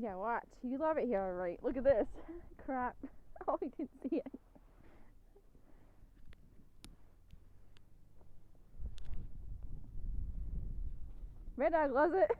Yeah, watch. You love it here, right? Look at this. Crap. Oh, you didn't see it. Red Dog loves it.